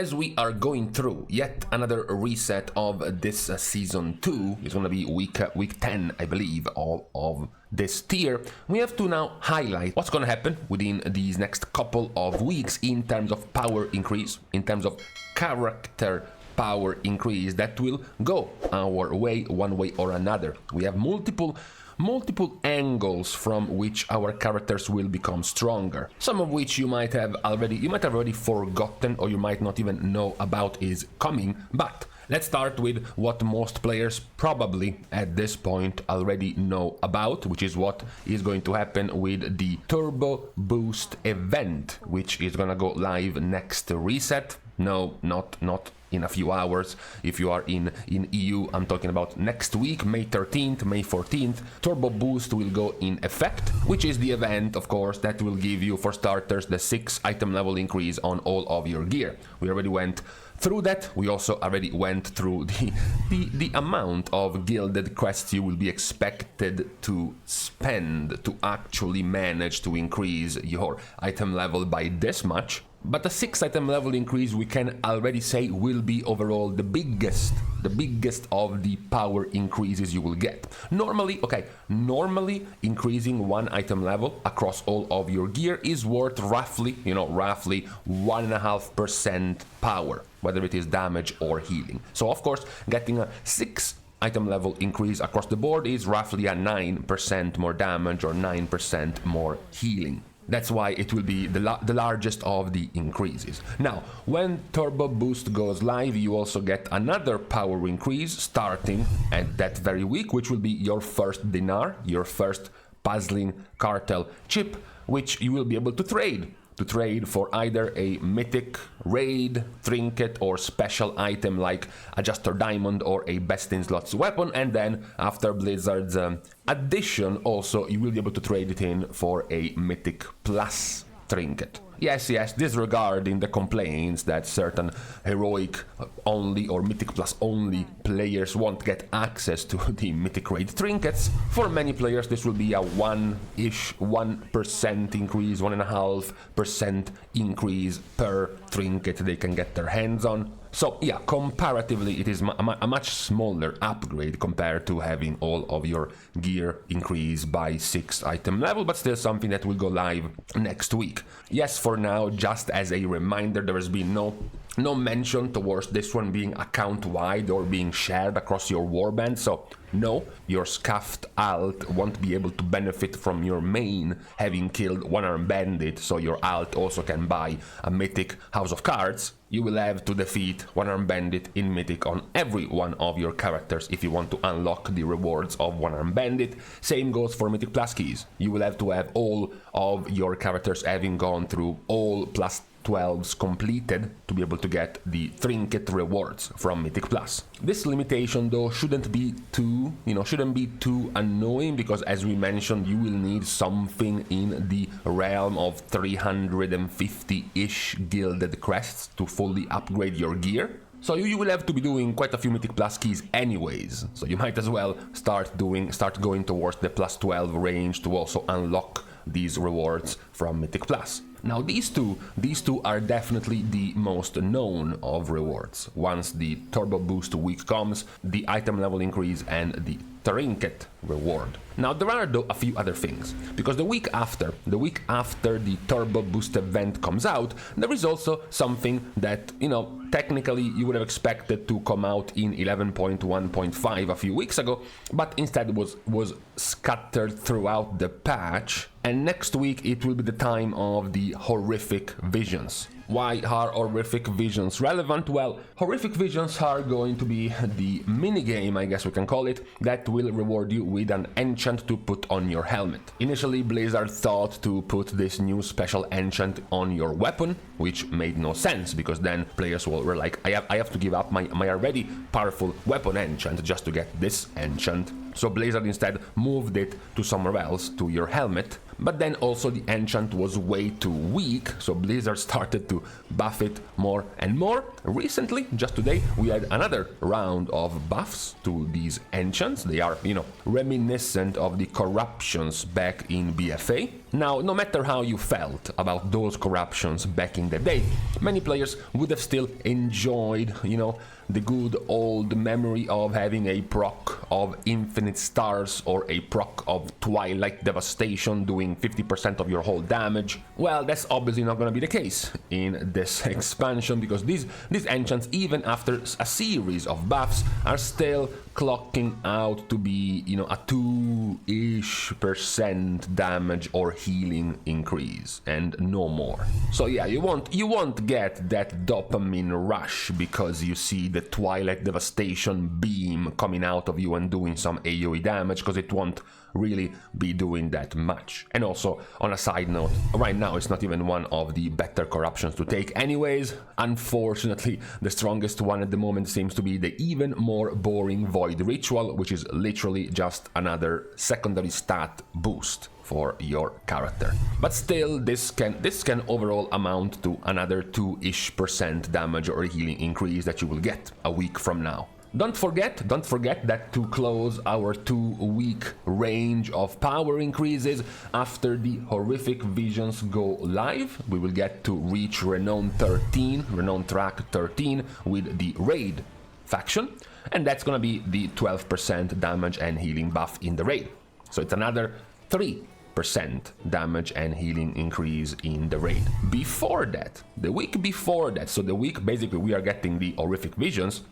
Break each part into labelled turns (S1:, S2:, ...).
S1: as we are going through yet another reset of this season 2, it's gonna be week 10, I believe, of this tier, we have to now highlight what's gonna happen within these next couple of weeks in terms of power increase, in terms of character power increase that will go our way one way or another. We have multiple angles from which our characters will become stronger, some of which you might have already forgotten or you might not even know about is coming. But let's start with what most players probably at this point already know about, which is what is going to happen with the Turbo Boost event, which is gonna go live next reset. No, not in a few hours. If you are in EU, I'm talking about next week, May 13th, May 14th. Turbo Boost will go in effect, which is the event, of course, that will give you, for starters, the 6 item level increase on all of your gear. We already went through that. We also already went through the amount of gilded quests you will be expected to spend to actually manage to increase your item level by this much. But the 6 item level increase, we can already say, will be overall the biggest of the power increases you will get. Normally increasing 1 item level across all of your gear is worth roughly 1.5% power, whether it is damage or healing. So of course, getting a 6 item level increase across the board is roughly a 9% more damage or 9% more healing. That's why it will be the largest of the increases. Now, when Turbo Boost goes live, you also get another power increase starting at that very week, which will be your first dinar, your first puzzling cartel chip, which you will be able to trade for either a mythic, raid, trinket or special item like Adjuster Diamond or a Best in Slots weapon. And then after Blizzard's addition, also you will be able to trade it in for a mythic plus trinket. Yes, disregarding the complaints that certain heroic only or mythic plus only players won't get access to the mythic raid trinkets. For many players this will be a 1% increase, 1.5% increase per trinket they can get their hands on. So yeah, comparatively it is a much smaller upgrade compared to having all of your gear increase by 6 item level, but still something that will go live next week. Yes, for now, just as a reminder, there has been no mention towards this one being account-wide or being shared across your warband, so no, your scuffed alt won't be able to benefit from your main having killed one-armed bandit, so your alt also can buy a mythic House of Cards. You will have to defeat one-armed bandit in mythic on every one of your characters if you want to unlock the rewards of one-armed bandit. Same goes for mythic plus keys. You will have to have all of your characters having gone through all plus 12s completed to be able to get the trinket rewards from Mythic Plus. This limitation though shouldn't be too annoying, because as we mentioned, you will need something in the realm of 350-ish gilded crests to fully upgrade your gear. So you will have to be doing quite a few Mythic Plus keys anyways, so you might as well start going towards the plus 12 range to also unlock these rewards from Mythic Plus. Now these two are definitely the most known of rewards. Once the Turbo Boost week comes, the item level increase and the trinket reward. Now there are though a few other things, because the week after the Turbo Boost event comes out, there is also something that, technically you would have expected to come out in 11.1.5 a few weeks ago, but instead was scattered throughout the patch, and next week it will be the time of the horrific visions. Why are horrific visions relevant? Well, horrific visions are going to be the minigame, I guess we can call it, that will reward you with an enchant to put on your helmet. Initially, Blizzard thought to put this new special enchant on your weapon, which made no sense, because then players were like, I have to give up my already powerful weapon enchant just to get this enchant. So Blizzard instead moved it to somewhere else, to your helmet. But then also the enchant was way too weak, so Blizzard started to buff it more and more. Recently, just today, we had another round of buffs to these enchants. They are, reminiscent of the corruptions back in BFA. Now, no matter how you felt about those corruptions back in the day, many players would have still enjoyed, the good old memory of having a proc of Infinite Stars or a proc of Twilight Devastation doing 50% of your whole damage. Well, that's obviously not going to be the case in this expansion, because these enchants, even after a series of buffs, are still clocking out to be, a 2-ish% damage or healing increase, and no more. So yeah, you won't get that dopamine rush because you see the Twilight Devastation beam coming out of you and doing some AoE damage, because it won't really be doing that much. And also, on a side note, right now it's not even one of the better corruptions to take anyways. Unfortunately, the strongest one at the moment seems to be the even more boring Void Ritual, which is literally just another secondary stat boost for your character. But still, this can overall amount to another 2-ish% damage or healing increase that you will get a week from now. Don't forget that to close our 2-week range of power increases, after the horrific visions go live, we will get to reach Renown Track 13 with the Raid faction, and that's gonna be the 12% damage and healing buff in the Raid. So it's another 3% damage and healing increase in the Raid. Before that, the week before that, so the week basically we are getting the horrific visions,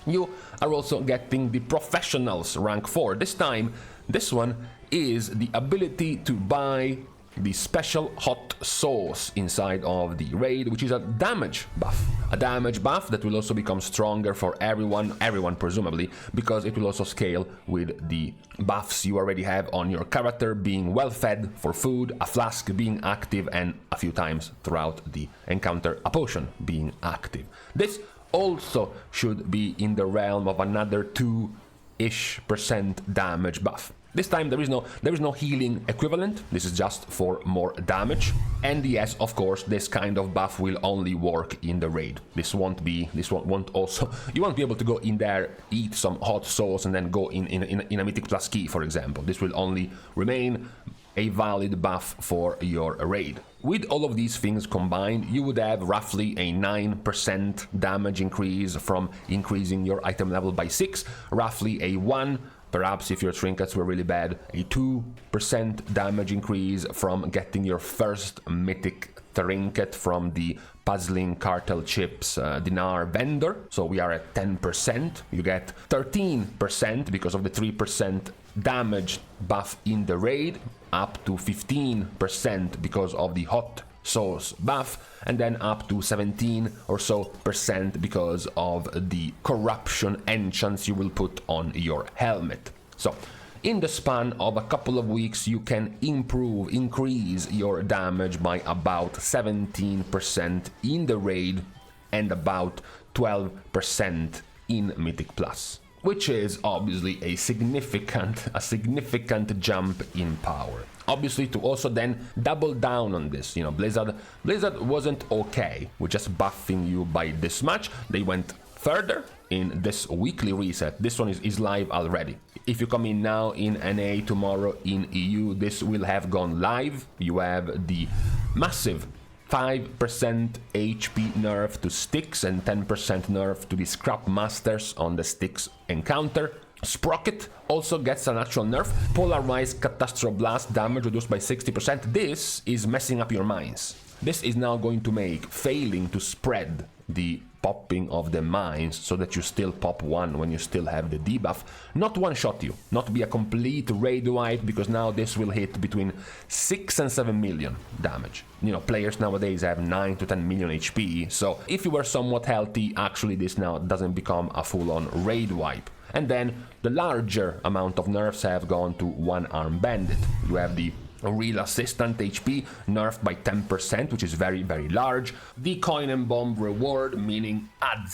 S1: you are also getting the Professionals rank 4. This time, this one is the ability to buy the special hot sauce inside of the Raid, which is a damage buff. A damage buff that will also become stronger for everyone presumably, because it will also scale with the buffs you already have on your character being well fed for food, a flask being active, and a few times throughout the encounter a potion being active. This also should be in the realm of another 2-ish% damage buff. This time there is no healing equivalent. This is just for more damage. And yes, of course, this kind of buff will only work in the Raid. You won't be able to go in there, eat some hot sauce, and then go in a Mythic Plus key, for example. This will only remain a valid buff for your Raid. With all of these things combined, you would have roughly a 9% damage increase from increasing your item level by 6, roughly a 1, perhaps if your trinkets were really bad, a 2% damage increase from getting your first mythic trinket from the Puzzling Cartel Chips Dinar vendor. So we are at 10%. You get 13% because of the 3% damage buff in the Raid, up to 15% because of the hot sauce buff, and then up to 17% or so because of the corruption enchants you will put on your helmet. So in the span of a couple of weeks, you can increase your damage by about 17% in the Raid and about 12% in Mythic Plus, which is obviously a significant jump in power. Obviously, to also then double down on this, Blizzard wasn't okay with just buffing you by this much. They went further in this weekly reset. This one is live already. If you come in now in NA, tomorrow in EU, this will have gone live. You have the massive 5% HP nerf to sticks and 10% nerf to the Scrap Masters on the sticks encounter. Sprocket also gets an actual nerf. Polarized Catastroblast damage reduced by 60%. This is messing up your mines. This is now going to make failing to spread the popping of the mines so that you still pop one when you still have the debuff, not one-shot you, not be a complete raid wipe, because now this will hit between 6 and 7 million damage. Players nowadays have 9 to 10 million HP, so if you were somewhat healthy, actually this now doesn't become a full-on raid wipe. And then the larger amount of nerfs have gone to One-Arm Bandit. You have the Real Assistant HP nerfed by 10%, which is very, very large. The Coin and Bomb reward, meaning ad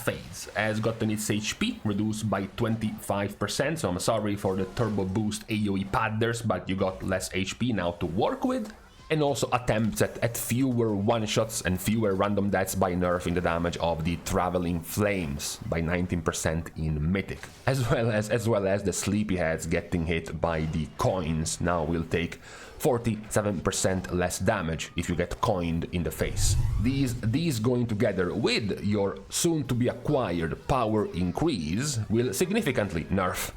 S1: phase, has gotten its HP reduced by 25%, so I'm sorry for the Turbo Boost AoE padders, but you got less HP now to work with. And also attempts at fewer one-shots and fewer random deaths by nerfing the damage of the Traveling Flames by 19% in Mythic. As well as the Sleepyheads getting hit by the coins now will take 47% less damage if you get coined in the face. These going together with your soon-to-be acquired power increase will significantly nerf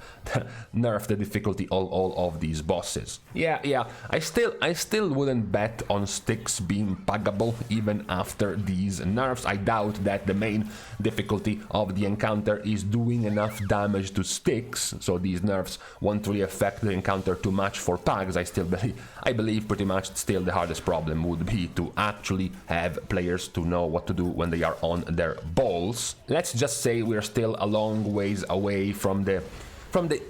S1: the difficulty of all of these bosses. Yeah, I still wouldn't bet on sticks being puggable even after these nerfs. I doubt that the main difficulty of the encounter is doing enough damage to sticks, so these nerfs won't really affect the encounter too much for pugs. I believe pretty much still the hardest problem would be to actually have players to know what to do when they are on their balls. Let's just say we're still a long ways away from the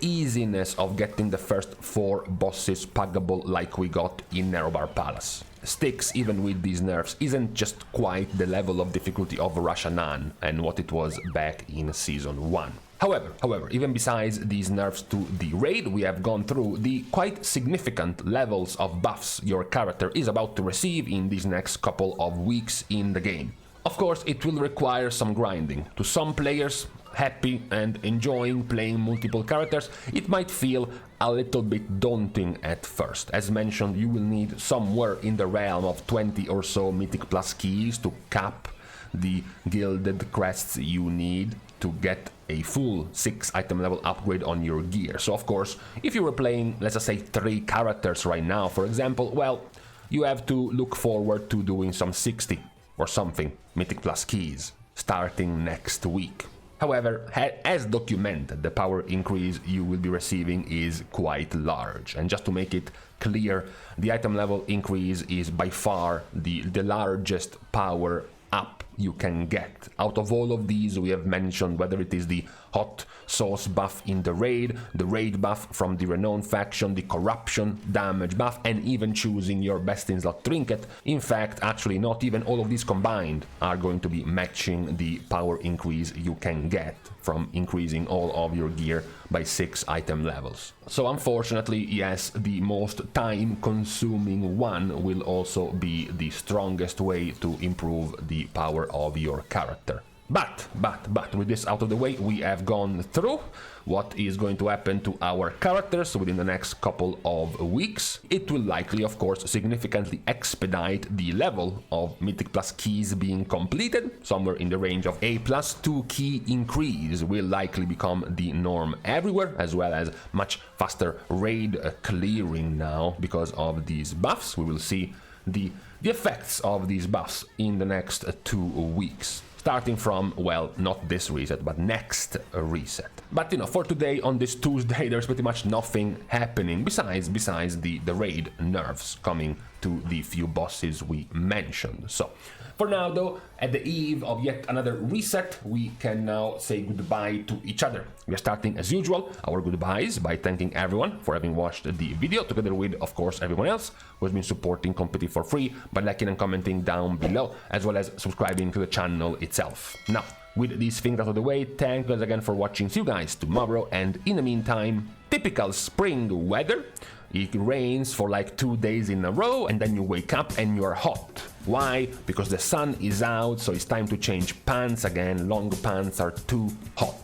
S1: easiness of getting the first 4 bosses puggable like we got in Nerobbar Palace. Sticks, even with these nerfs, isn't just quite the level of difficulty of Renown and what it was back in Season 1. However, even besides these nerfs to the raid we have gone through, the quite significant levels of buffs your character is about to receive in these next couple of weeks in the game. Of course, it will require some grinding. To some players happy and enjoying playing multiple characters, it might feel a little bit daunting at first. As mentioned, you will need somewhere in the realm of 20 or so Mythic Plus keys to cap the gilded crests you need to get a full 6 item level upgrade on your gear. So of course, if you were playing, let's just say 3 characters right now, for example, well, you have to look forward to doing some 60 or something Mythic Plus keys starting next week. However, as documented, the power increase you will be receiving is quite large. And just to make it clear, the item level increase is by far the largest power up you can get. Out of all of these we have mentioned, whether it is the hot sauce buff in the raid buff from the Renown faction, the corruption damage buff, and even choosing your best in slot trinket. In fact, actually not even all of these combined are going to be matching the power increase you can get from increasing all of your gear by 6 item levels. So unfortunately, yes, the most time consuming one will also be the strongest way to improve the power of your character. But with this out of the way, we have gone through what is going to happen to our characters within the next couple of weeks. It will likely, of course, significantly expedite the level of Mythic Plus keys being completed. Somewhere in the range of a +2 key increase will likely become the norm everywhere, as well as much faster raid clearing now because of these buffs. We will see the effects of these buffs in the next 2 weeks. Starting from, well, not this reset, but next reset. But, you know, for today, on this Tuesday, there's pretty much nothing happening besides the raid nerfs coming to the few bosses we mentioned. So, for now, though, at the eve of yet another reset, we can now say goodbye to each other. We are starting, as usual, our goodbyes by thanking everyone for having watched the video, together with, of course, everyone else who has been supporting Competitive for free by liking and commenting down below, as well as subscribing to the channel itself. Now, with these things out of the way, thank you guys again for watching. See you guys tomorrow, and in the meantime, typical spring weather. It rains for like 2 days in a row, and then you wake up and you're hot. Why? Because the sun is out, so it's time to change pants again. Long pants are too hot.